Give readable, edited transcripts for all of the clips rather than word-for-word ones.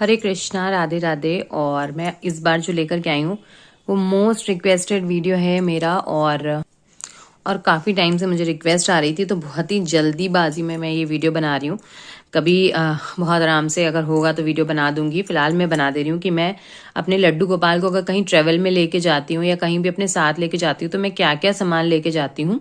हरे कृष्णा, राधे राधे। और मैं इस बार जो लेकर के आई हूँ वो मोस्ट रिक्वेस्टेड वीडियो है मेरा, और काफ़ी टाइम से मुझे रिक्वेस्ट आ रही थी, तो बहुत ही जल्दीबाजी में मैं ये वीडियो बना रही हूँ। कभी बहुत आराम से अगर होगा तो वीडियो बना दूंगी। फिलहाल मैं बना दे रही हूँ कि मैं अपने लड्डू गोपाल को अगर कहीं ट्रेवल में लेके जाती हूँ या कहीं भी अपने साथ लेके जाती हूँ तो मैं क्या क्या सामान लेके जाती हूँ।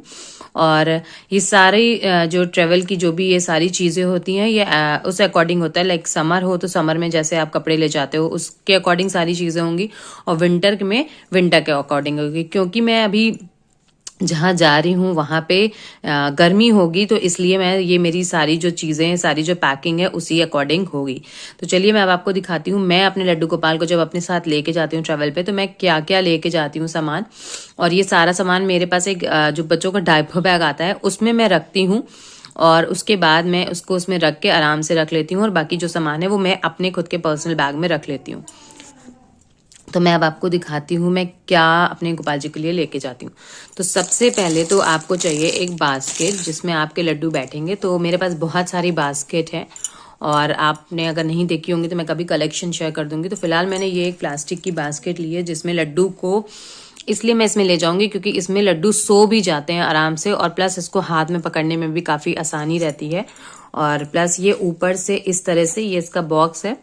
और ये सारी जो ट्रेवल की जो भी ये सारी चीज़ें होती हैं ये उस अकॉर्डिंग होता है। लाइक समर हो तो समर में जैसे आप कपड़े ले जाते हो उसके अकॉर्डिंग सारी चीज़ें होंगी, और विंटर में विंटर के अकॉर्डिंग होगी। क्योंकि मैं अभी जहाँ जा रही हूँ वहाँ पे गर्मी होगी, तो इसलिए मैं ये मेरी सारी जो चीज़ें हैं, सारी जो पैकिंग है उसी अकॉर्डिंग होगी। तो चलिए मैं अब आपको दिखाती हूँ मैं अपने लड्डू गोपाल को जब अपने साथ लेके जाती हूँ ट्रैवल पे तो मैं क्या क्या लेके जाती हूँ सामान। और ये सारा सामान मेरे पास एक जो बच्चों का डायपर बैग आता है उसमें मैं रखती हूँ, और उसके बाद मैं उसको उसमें रख के आराम से रख लेती हूँ, और बाकी जो सामान है वो मैं अपने खुद के पर्सनल बैग में रख लेती हूँ। तो मैं अब आपको दिखाती हूँ मैं क्या अपने गोपाल जी के लिए लेके जाती हूँ। तो सबसे पहले तो आपको चाहिए एक बास्केट जिसमें आपके लड्डू बैठेंगे। तो मेरे पास बहुत सारी बास्केट है, और आपने अगर नहीं देखी होंगी तो मैं कभी कलेक्शन शेयर कर दूंगी। तो फिलहाल मैंने ये एक प्लास्टिक की बास्केट ली है जिसमें लड्डू को इसलिए मैं इसमें ले जाऊंगी क्योंकि इसमें लड्डू सो भी जाते हैं आराम से, और प्लस इसको हाथ में पकड़ने में भी काफ़ी आसानी रहती है। और प्लस ये ऊपर से इस तरह से ये इसका बॉक्स है,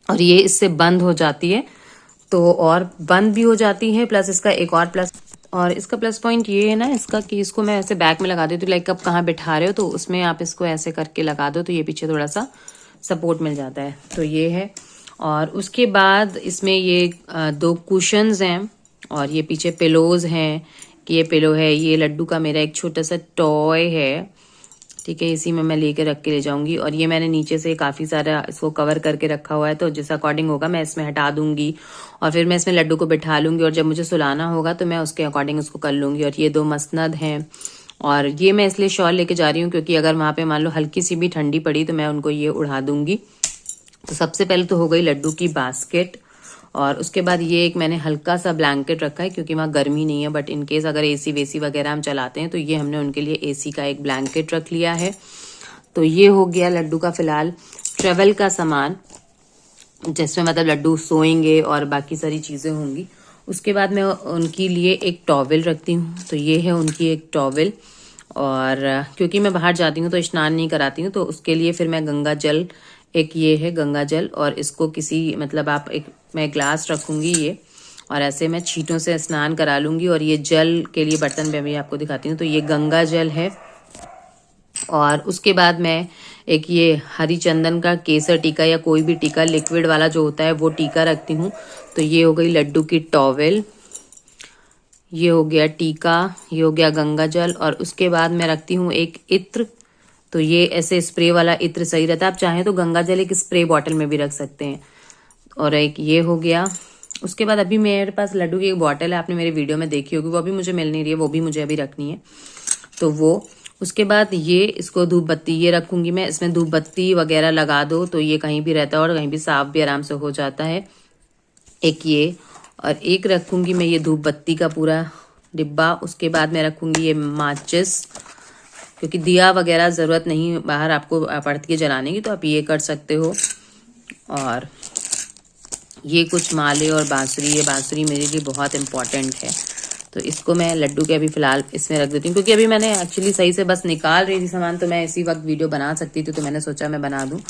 और ये इससे बंद हो जाती है, तो और बंद भी हो जाती है। प्लस इसका एक और इसका प्लस पॉइंट ये है ना इसका कि इसको मैं ऐसे बैक में लगा देती हूँ। लाइक आप कहाँ बिठा रहे हो तो उसमें आप इसको ऐसे करके लगा दो तो ये पीछे थोड़ा सा सपोर्ट मिल जाता है। तो ये है। और उसके बाद इसमें ये दो कुशन्स हैं, और ये पीछे पिलोज हैं कि ये पिलो है। ये लड्डू का मेरा एक छोटा सा टॉय है, ठीक है, इसी में मैं लेके रख के ले जाऊंगी। और ये मैंने नीचे से काफ़ी सारा इसको कवर करके रखा हुआ है, तो जिस अकॉर्डिंग होगा मैं इसमें हटा दूंगी, और फिर मैं इसमें लड्डू को बिठा लूंगी, और जब मुझे सुलाना होगा तो मैं उसके अकॉर्डिंग उसको कर लूंगी। और ये दो मसनद हैं, और ये मैं इसलिए शॉल लेके जा रही हूँ क्योंकि अगर वहाँ पे मान लो हल्की सी भी ठंडी पड़ी तो मैं उनको ये उड़ा दूंगी। तो सबसे पहले तो हो गई लड्डू की बास्केट, और उसके बाद ये एक मैंने हल्का सा ब्लैंकेट रखा है क्योंकि वहाँ गर्मी नहीं है, बट इनकेस अगर एसी वेसी वगैरह हम चलाते हैं तो ये हमने उनके लिए एसी का एक ब्लैंकेट रख लिया है। तो ये हो गया लड्डू का फिलहाल ट्रेवल का सामान, जिसमें मतलब लड्डू सोएंगे और बाकी सारी चीज़ें होंगी। उसके बाद मैं उनके लिए एक टॉवेल रखती हूँ, तो ये है उनकी एक टॉवेल। और क्योंकि मैं बाहर जाती हूँ तो स्नान नहीं कराती हूँ, तो उसके लिए फिर मैं गंगा जल, एक ये है गंगा जल, और इसको किसी मतलब आप एक मैं ग्लास रखूंगी ये, और ऐसे मैं छींटों से स्नान करा लूंगी। और ये जल के लिए बर्तन मैं भी आपको दिखाती हूँ। तो ये गंगा जल है, और उसके बाद मैं एक ये हरी चंदन का केसर टीका या कोई भी टीका लिक्विड वाला जो होता है वो टीका रखती हूँ। तो ये हो गई लड्डू की टॉवेल, ये हो गया टीका, ये हो गया गंगा जल। और उसके बाद मैं रखती हूँ एक इत्र, तो ये ऐसे स्प्रे वाला इत्र सही रहता है। आप चाहें तो गंगा जल एक स्प्रे बॉटल में भी रख सकते हैं। और एक ये हो गया। उसके बाद अभी मेरे पास लड्डू की एक बॉटल है, आपने मेरे वीडियो में देखी होगी, वो अभी मुझे मिल नहीं रही है, वो भी मुझे अभी रखनी है। तो वो उसके बाद ये इसको धूप बत्ती ये रखूंगी मैं, इसमें धूप बत्ती वगैरह लगा दो तो ये कहीं भी रहता है और कहीं भी साफ भी आराम से हो जाता है। एक ये, और एक रखूंगी मैं ये धूप बत्ती का पूरा डिब्बा। उसके बाद मैं रखूंगी ये माचिस, क्योंकि दिया वगैरह ज़रूरत नहीं बाहर आपको पड़ती है जलाने की, तो आप ये कर सकते हो। और ये कुछ माले और बांसुरी, ये बांसुरी मेरे लिए बहुत इंपॉर्टेंट है, तो इसको मैं लड्डू के अभी फिलहाल इसमें रख देती हूँ क्योंकि अभी मैंने एक्चुअली सही से बस निकाल रही थी सामान, तो मैं इसी वक्त वीडियो बना सकती थी, तो मैंने सोचा मैं बना दूँ।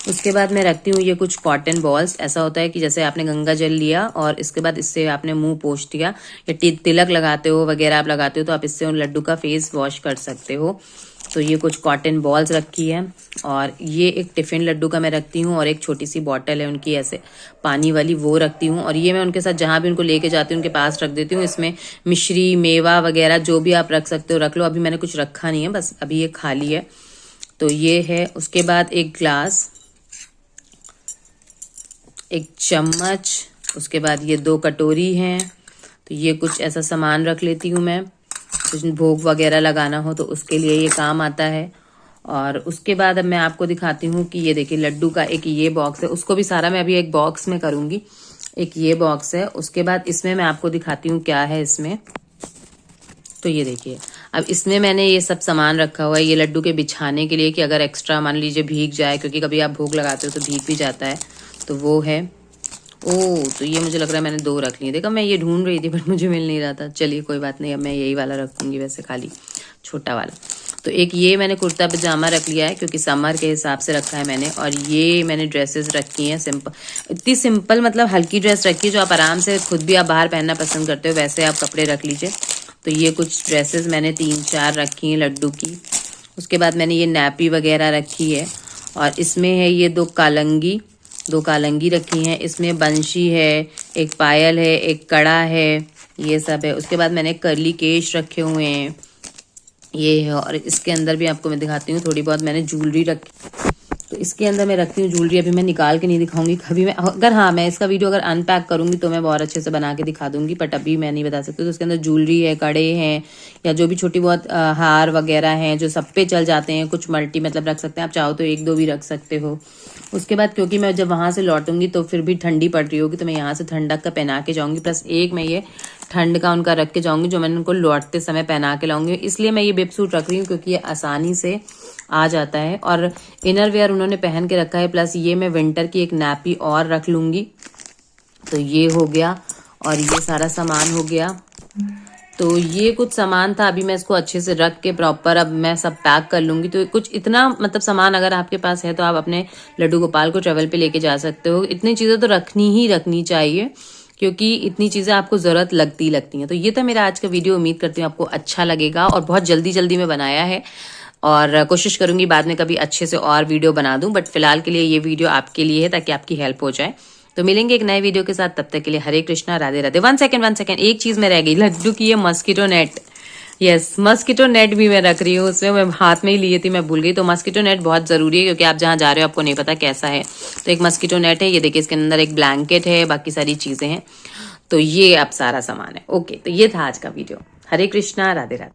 उसके बाद मैं रखती हूँ ये कुछ कॉटन बॉल्स। ऐसा होता है कि जैसे आपने गंगा जल लिया और इसके बाद इससे आपने मुंह पोंछ दिया, या तिलक लगाते हो वगैरह आप लगाते हो तो आप इससे उन लड्डू का फेस वॉश कर सकते हो। तो ये कुछ कॉटन बॉल्स रखी है, और ये एक टिफिन लड्डू का मैं रखती हूँ, और एक छोटी सी बॉटल है उनकी ऐसे पानी वाली, वो रखती हूँ। और ये मैं उनके साथ जहाँ भी उनको लेके जाती हूँ उनके पास रख देती हूँ। इसमें मिश्री मेवा वगैरह जो भी आप रख सकते हो रख लो। अभी मैंने कुछ रखा नहीं है, बस अभी ये खाली है। तो ये है। उसके बाद एक ग्लास, एक चम्मच, उसके बाद ये दो कटोरी हैं। तो ये कुछ ऐसा सामान रख लेती हूँ मैं, कुछ भोग वगैरह लगाना हो तो उसके लिए ये काम आता है। और उसके बाद अब मैं आपको दिखाती हूँ कि ये देखिए लड्डू का एक ये बॉक्स है, उसको भी सारा मैं अभी एक बॉक्स में करूंगी। एक ये बॉक्स है। उसके बाद इसमें मैं आपको दिखाती हूँ क्या है इसमें। तो ये देखिए, अब इसमें मैंने ये सब सामान रखा हुआ है ये लड्डू के बिछाने के लिए, कि अगर एक्स्ट्रा मान लीजिए भीग जाए, क्योंकि कभी आप भोग लगाते हो तो भीग भी जाता है, तो वो है। ओह, तो ये मुझे लग रहा है मैंने 2 रख लिए। देखा, मैं ये ढूंढ रही थी बट मुझे मिल नहीं रहा था। चलिए कोई बात नहीं, अब मैं यही वाला रखूंगी वैसे, खाली छोटा वाला। तो एक ये मैंने कुर्ता पजामा रख लिया है क्योंकि समर के हिसाब से रखा है मैंने। और ये मैंने ड्रेसेस रखी हैं सिंपल, इतनी सिंपल मतलब हल्की ड्रेस रखी है जो आप आराम से खुद भी आप बाहर पहनना पसंद करते हो, वैसे आप कपड़े रख लीजिए। तो ये कुछ ड्रेसेस मैंने 3-4 रखी हैं लड्डू की। उसके बाद मैंने ये नैपी वगैरह रखी है, और इसमें है ये 2 कालंगी रखी हैं। इसमें बंशी है, एक पायल है, एक कड़ा है, ये सब है। उसके बाद मैंने कर्ली केश रखे हुए हैं, ये है। और इसके अंदर भी आपको मैं दिखाती हूँ, थोड़ी बहुत मैंने ज्वेलरी रखी। तो इसके अंदर मैं रखती हूँ ज्वेलरी, अभी मैं निकाल के नहीं दिखाऊंगी कभी। मैं अगर, हाँ, मैं इसका वीडियो अगर अनपैक करूंगी तो मैं बहुत अच्छे से बना के दिखा दूंगी, बट अभी मैं नहीं बता सकती। तो इसके अंदर ज्वेलरी है, कड़े हैं, या जो भी छोटी बहुत हार वगैरह हैं जो सब पे चल जाते हैं। कुछ मल्टी मतलब रख सकते हैं, आप चाहो तो 1-2 भी रख सकते हो। उसके बाद क्योंकि मैं जब वहां से लौटूंगी तो फिर भी ठंडी पड़ रही होगी, तो मैं यहाँ से ठंडक का पहना के जाऊंगी। प्लस एक मैं ये ठंड का उनका रख के जाऊंगी जो मैंने उनको लौटते समय पहना के लाऊंगी। इसलिए मैं ये बिप सूट रख रही हूँ क्योंकि ये आसानी से आ जाता है। और इनर वेयर उन्होंने पहन के रखा है। प्लस ये मैं विंटर की एक नैपी और रख लूंगी। तो ये हो गया, और ये सारा सामान हो गया। तो ये कुछ सामान था, अभी मैं इसको अच्छे से रख के प्रॉपर अब मैं सब पैक कर लूंगी। तो कुछ इतना मतलब सामान अगर आपके पास है तो आप अपने लड्डू गोपाल को ट्रेवल पे लेके जा सकते हो। इतनी चीजें तो रखनी चाहिए क्योंकि इतनी चीजें आपको जरूरत लगती हैं। तो ये था मेरा आज का वीडियो, उम्मीद करती हूँ आपको अच्छा लगेगा। और बहुत जल्दी में बनाया है, और कोशिश करूंगी बाद में कभी अच्छे से और वीडियो बना दूं। बट फिलहाल के लिए ये वीडियो आपके लिए है ताकि आपकी हेल्प हो जाए। तो मिलेंगे एक नए वीडियो के साथ, तब तक के लिए हरे कृष्णा, राधे राधे। 1 सेकंड, एक चीज में रह गई, लड्डू की ये mosquito net. Yes, mosquito net भी मैं रख रही हूँ। उसमें मैं हाथ में ही लिए थी, मैं भूल गई। तो मस्कीटो नेट बहुत जरूरी है क्योंकि आप जहाँ जा रहे हो आपको नहीं पता कैसा है। तो एक मस्कीटो नेट है, ये देखिए, इसके अंदर एक ब्लैंकेट है, बाकी सारी चीजें हैं। तो ये अब सारा सामान है। ओके, तो ये था आज का वीडियो। हरे कृष्णा, राधे राधे।